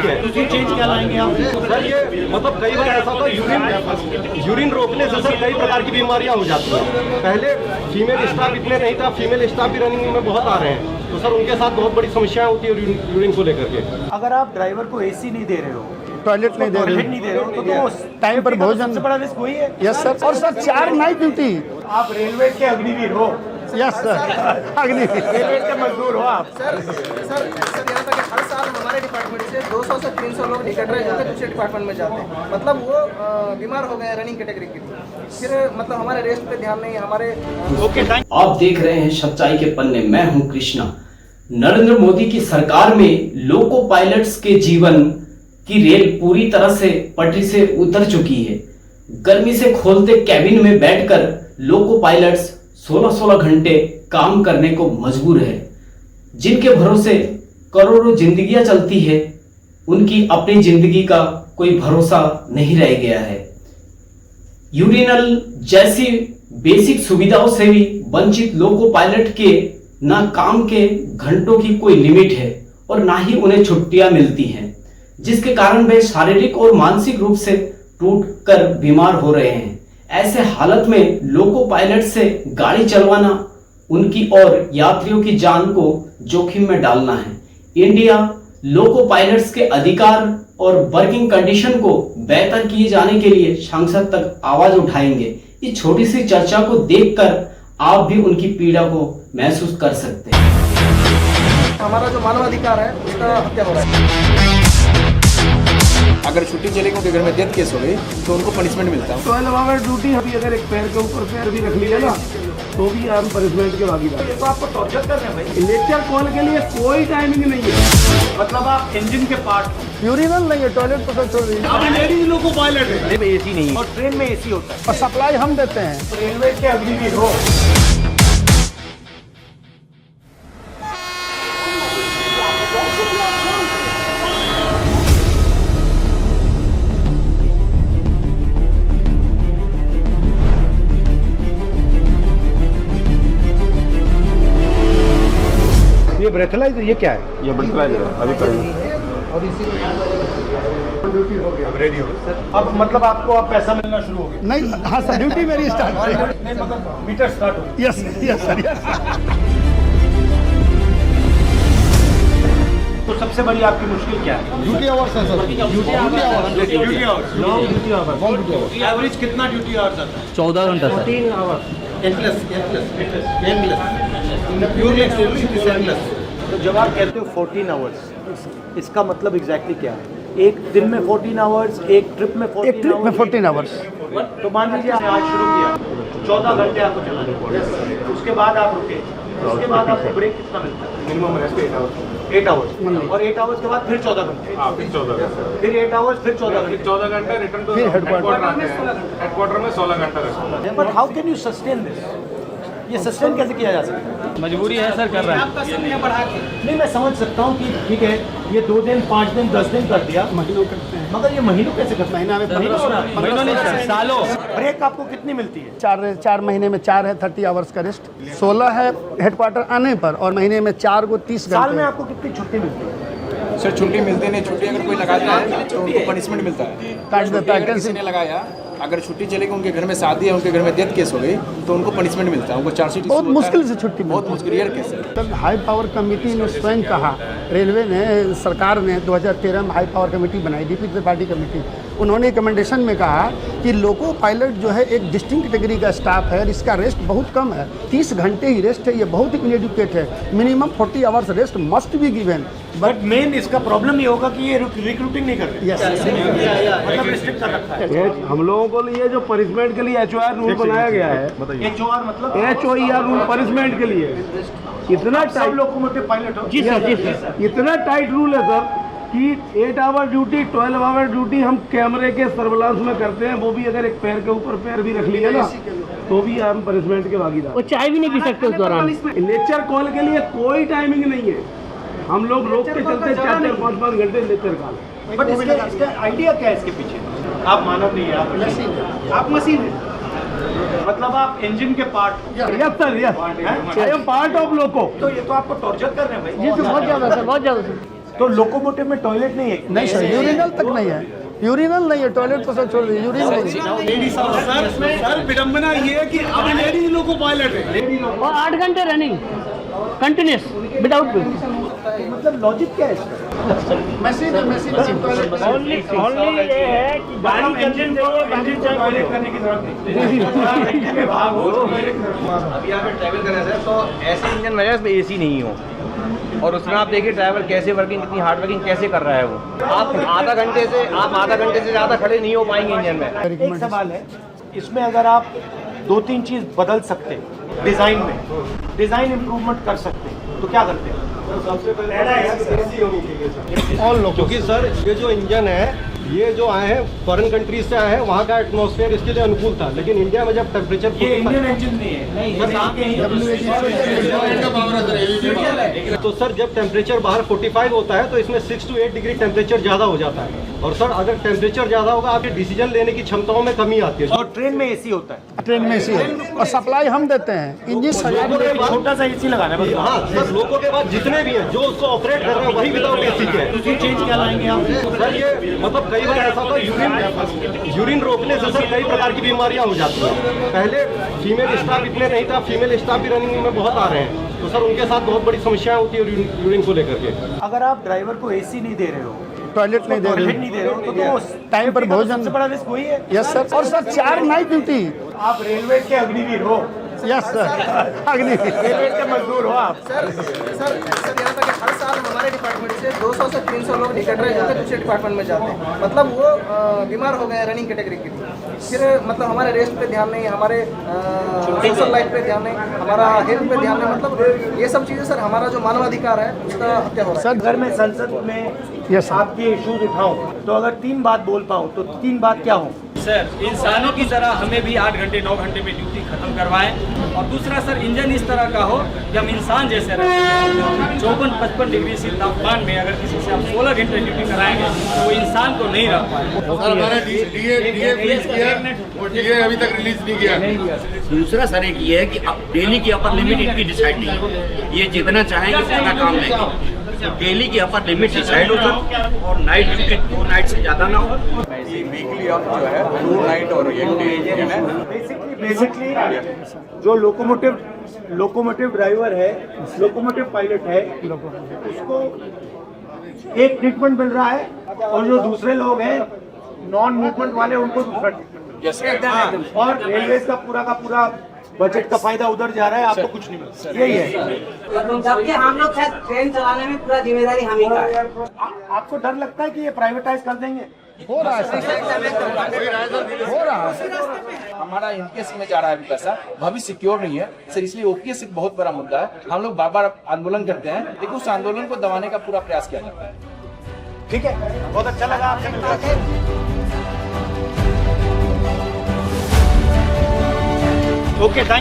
ठीक है, तो चेंज क्या लाएंगे आप? सर ये मतलब कई बार ऐसा होता है यूरिन रोकने से सर कई प्रकार की बीमारियां हो जाती हैं। पहले फीमेल स्टाफ इतने नहीं था, फीमेल स्टाफ भी रनिंग में बहुत आ रहे हैं, तो सर उनके साथ बहुत बड़ी समस्याएं होती है यूरिन को लेकर के। अगर आप ड्राइवर को एसी नहीं दे रहे हो, टॉयलेट नहीं दे रहे हो, तो टाइम पर भोजन, सबसे बड़ा रिस्क वही है। Yes sir. और सर 4 नाइट ड्यूटी। आप रेलवे के अग्निवीर हो। Yes sir, Agniveer. रेलवे के मजदूर हो आप। सर यहाँ तक हर साल हमारे डिपार्टमेंट से 200 से 300 लोग डिकैटराइज होकर दूसरे डिपार्टमेंट में जाते हैं। मतलब वो बीमार हो गए रनिंग कैटेगरी के लिए, फिर मतलब हमारे रेस्ट पे ध्यान नहीं, हमारे आप देख रहे हैं सच्चाई के पन्ने, मैं हूं कृष्णा। नरेंद्र मोदी की सरकार में लोको पायलट्स के जीवन की रेल पूरी तरह से पटरी से उतर चुकी है। गर्मी से खोलते कैबिन में बैठकर लोको पायलट्स 16-16 घंटे काम करने को मजबूर है। जिनके भरोसे करोड़ों जिंदगियां चलती है, उनकी अपनी जिंदगी का कोई भरोसा नहीं रह गया है। यूरिनल जैसी बेसिक सुविधाओं से भी वंचित लोको पायलट के ना काम के घंटों की कोई लिमिट है और ना ही उन्हें छुट्टियां मिलती हैं, जिसके कारण वे शारीरिक और मानसिक रूप से टूटकर बीमार हो रहे हैं। ऐसे हालत में लोको पायलट से गाड़ी चलवाना उनकी और यात्रियों की जान को जोखिम में डालना है। इंडिया लोको पायलट्स के अधिकार और वर्किंग कंडीशन को बेहतर किए जाने के लिए संसद तक आवाज उठाएंगे। इस छोटी सी चर्चा को देखकर आप भी उनकी पीड़ा को महसूस कर सकते हैं। हमारा जो मानवाधिकार है उसका हत्या हो रहा है। अगर छुट्टी चलेगी उनके घर में डेथ केस हो गई तो उनको पनिशमेंट मिलता है। 12 आवर ड्यूटी अभी अगर एक पैर के ऊपर पैर भी रख लिया ना तो भी हम पनिशमेंट के भागीदार। तो आपको टॉर्चर कर रहे हैं भाई। लेक्चर कॉल के लिए कोई टाइमिंग नहीं है। मतलब आप इंजन के पार्ट यूरिनल नहीं है, टॉयलेट पर छोड़ दीजिए। आप लेडीज लोको पायलट है, ट्रेन में एसी नहीं है और ट्रेन में एसी होता है। और सप्लाई हम देते हैं। रेलवे के अग्निवीर हो। ये ब्रेथलाइजर, ये क्या है? ये ब्रेथलाइजर है, अभी करेंगे। अब रेडी हो सर। अब मतलब आपको अब पैसा मिलना शुरू हो गया? नहीं, हाँ सर, ड्यूटी मेरी स्टार्ट हो गई। नहीं मतलब मीटर स्टार्ट हो गया। Yes yes sir, yes. तो सबसे बड़ी आपकी मुश्किल क्या है? ड्यूटी आवर्स है sir. Duty hours, long duty hours. Average कितना ड्यूटी आवर्स आता है? 14 घंटा सर। 14 आवर्स। तो जब आप कहते हो 14 आवर्स, इसका मतलब एग्जैक्टली क्या है? एक दिन में 14 आवर्स, एक ट्रिप में 14 एक ट्रिप में 14 आवर्स। तो मान लीजिए आपने आज शुरू किया, 14 घंटे आपको चलाना, उसके बाद आप रुके, उसके बाद आपको ब्रेक कितना मिलता है? Minimum rest 8 hours. 8 आवर्स, और 8 आवर्स के बाद फिर 14 घंटे, फिर 14 घंटे, फिर 8 आवर्स, फिर 14 घंटे। 14 घंटे रिटर्न टू फिर हेडक्वार्टर हेडक्वार्टर में 16 घंटा rest. But how can you sustain this? ये सस्टेन कैसे किया जा सकता है? मजबूरी है सर, कर रहे हैं। आपका समय बढ़ा के नहीं, मैं समझ सकता हूँ कि ठीक है, ये 2 दिन, 5 दिन, 10 दिन कर दिया, महीनों करते हैं। मगर ये महीनों कैसे करते हैं? महीना में महीनों नहीं सर, सालों। ब्रेक आपको कितनी मिलती है? 4 महीने में 4 है 30 आवर्स का रेस्ट, 16 है हेडक्वार्टर आने पर, और महीने में 4 को 30 साल में घंटे। आपको कितनी छुट्टी मिलती है? सर छुट्टी मिलती नहीं, छुट्टी अगर कोई लगाता है तो उनको पनिशमेंट मिलता है। काट देता है, अगर किसी ने लगाया, अगर छुट्टी चलेगी उनके घर में शादी है, उनके घर में डेथ केस हो गई तो उनको पनिशमेंट मिलता है, उनको चार्जशीट बहुत मुश्किल से छुट्टी बहुत मिलती मुश्किल, रेयर केस है। है। हाई पावर कमेटी ने स्वयं कहा, रेलवे ने, सरकार ने 2013 में हाई पावर कमेटी बनाई, डीपी त्रिपाठी कमेटी। उन्होंने रिकमेंडेशन में कहा कि लोको पायलट जो है एक डिस्टिंक्ट कैटेगरी का स्टाफ है और इसका रेस्ट बहुत कम है, 30 घंटे ही रेस्ट है, ये बहुत ही इनएडुकेट है। Minimum 40 hours rest must be given. But main इसका प्रॉब्लम ये होगा कि ये रिक्रूटिंग नहीं कर रहे, यस, मतलब रिस्ट्रिक्ट कर रखा है। हम लोगों को लिए जो पनिशमेंट के लिए HOR रूल बनाया गया है, HOR मतलब HOER रूल पनिशमेंट के लिए इतना सब टाइट, लोकोमोटिव पायलट हो। जी सर, इतना टाइट रूल है सर कि 8 आवर ड्यूटी, 12 आवर ड्यूटी हम कैमरे के सर्विलांस में करते हैं, वो भी अगर एक पैर के ऊपर पैर भी रख लिया ना तो भी हम पनिशमेंट के भागीदार। वो चाय भी नहीं पी सकते उस दौरान। लेक्चर कॉल के लिए कोई टाइमिंग नहीं है, हम लोग रोक के चलते 4-4, 5-5 घंटे लेक्चर कॉल। बट इसका आइडिया क्या है इसके पीछे? आप मानव नहीं है, आप मशीन है। आप मशीन है, मतलब आप इंजन के part. Yes sir, yes, I am part of loco. तो ये तो आपको टॉर्चर कर रहे हैं भाई। जी सर, बहुत ज़्यादा सर, बहुत ज़्यादा सर। तो लोकोमोटिव में टॉयलेट नहीं है? नहीं सर, यूरिनल तक नहीं है, यूरिनल नहीं है, टॉयलेट तो सब छोड़ दीजिए, यूरिन नहीं है। सर विडम्बना ये है कि अब लेडीज लोको पायलट है और 8 घंटे रनिंग कंटिन्यूस विदाउट मतलब लॉजिक क्या है इसका? मशीन है, मशीन ओनली ये है कि गाड़ी इंजन टॉयलेट करने की जरूरत नहीं। अभी यहाँ पे ट्रैवल कर रहे हैं सर, तो ऐसे इंजन में इसमें एसी नहीं हो, और उसमें आप देखिए ड्राइवर कैसे वर्किंग, कितनी हार्ड वर्किंग कैसे कर रहा है वो। आप आधा घंटे से ज़्यादा खड़े नहीं हो पाएंगे इंजन में। एक सवाल है, इसमें अगर आप 2-3 चीज बदल सकते हैं डिजाइन में, डिजाइन इंप्रूवमेंट कर सकते हैं, तो क्या करते हैं? सबसे पहले एसी होनी चाहिए सर। और लोग क्योंकि सर ये जो इंजन है, ये जो आए हैं फॉरेन कंट्रीज से आए हैं, वहाँ का एटमॉस्फेयर इसके लिए अनुकूल था, लेकिन इंडिया में जब टेम्परेचर ये इंडियन इंजन नहीं है। तो सर जब टेम्परेचर बाहर 45 होता है तो इसमें 6 to 8 डिग्री टेम्परेचर ज़्यादा हो जाता है, और सर अगर टेम्परेचर ज़्यादा होगा आपके डिसीजन लेने की क्षमताओं में कमी आती है। और ट्रेन में एसी होता है, ट्रेन में एसी है और सप्लाई हम देते हैं, इंजन छोटा सा एसी लगाना है बस। हाँ सर, लोगों के बाद जितने भी हैं जो उसको ऑपरेट कर रहे हैं वही विदाउट एसी के हैं। दूसरी चेंज क्या लाएंगे आप? सर ये मतलब कई बार ऐसा होता है यूरिन रोकने से सर कई प्रकार की बीमारियां हो जाती हैं। पहले फीमेल स्टाफ इतने नहीं था, फीमेल स्टाफ भी रनिंग में बहुत आ रहे हैं, तो सर उनके साथ बहुत बड़ी समस्याएं होती है यूरिन को लेकर के। अगर आप ड्राइवर को एसी नहीं दे रहे हो, टॉयलेट नहीं दे टॉयलेट रहे, नहीं दे रहे हो, तो टाइम पर भोजन, सबसे बड़ा रिस्क वही है। Yes sir. और सर 4 नाइट ड्यूटी, आप रेलवे के अग्निवीर हो, यस सर, अग्नि रेलवे के मजदूर हो आप। सर यहाँ तक हर साल हमारे डिपार्टमेंट से 200 से 300 लोग निकट होकर दूसरे डिपार्टमेंट में जाते हैं। मतलब वो बीमार हो गए हैं रनिंग कैटेगरी के लिए, फिर मतलब हमारे रेस्ट पे ध्यान नहीं, हमारे सोशल लाइफ पे ध्यान नहीं, हमारा हेल्थ पे ध्यान नहीं। मतलब ये सब चीज़ें सर हमारा जो मानवाधिकार है उसका हत्या हो रहा है। सर अगर मैं संसद में यस आपके इश्यूज उठाऊं, तो अगर 3 बात बोल पाऊं, तो 3 बात क्या हो? सर इंसानों की तरह हमें भी 8 घंटे 9 घंटे में ड्यूटी खत्म करवाएं, और दूसरा सर इंजन इस तरह का हो कि हम इंसान जैसे रहें। 54-55 डिग्री से तापमान में अगर किसी से आप 16 घंटे ड्यूटी कराएंगे तो वो इंसान को नहीं रख पाएंगे। सर हमारा डीए रिलीज किया और डीए अभी तक रिलीज नहीं किया। दूसरा सर एक ये है कि डेली की अपर लिमिट इनकी डिसाइड नहीं है, ये जितना चाहेंगे उतना काम लेंगे। डेली की अपर लिमिट डिसाइड हो सर, और नाइट ड्यूटी 2 नाइट से ज़्यादा ना हो। वीकली आप जो है 2 नाइट और 1 डे बेसिकली जो लोकोमोटिव ड्राइवर है, लोकोमोटिव पायलट है, उसको एक ट्रीटमेंट मिल रहा है, और जो दूसरे लोग हैं नॉन मूवमेंट वाले उनको दूसरा ट्रीटमेंट। और रेलवे का पूरा बजट का फायदा उधर जा रहा है, आपको कुछ नहीं मिलता। यही है, जबकि हम लोग शायद ट्रेन चलाने में पूरा जिम्मेदारी हम ही का है। आपको डर लगता है कि ये प्राइवेटाइज कर देंगे? हो रहा है सर, हो रहा है। हमारा इनकेस में जा रहा है अभी पैसा, भविष्य सिक्योर नहीं है सर, इसलिए ओपीएस एक बहुत बड़ा मुद्दा है। हम लोग बार-बार आंदोलन करते हैं, लेकिन उस आंदोलन को दबाने का पूरा प्रयास किया जाता है। ठीक है, बहुत अच्छा लगा आपसे मिलकर। ओके,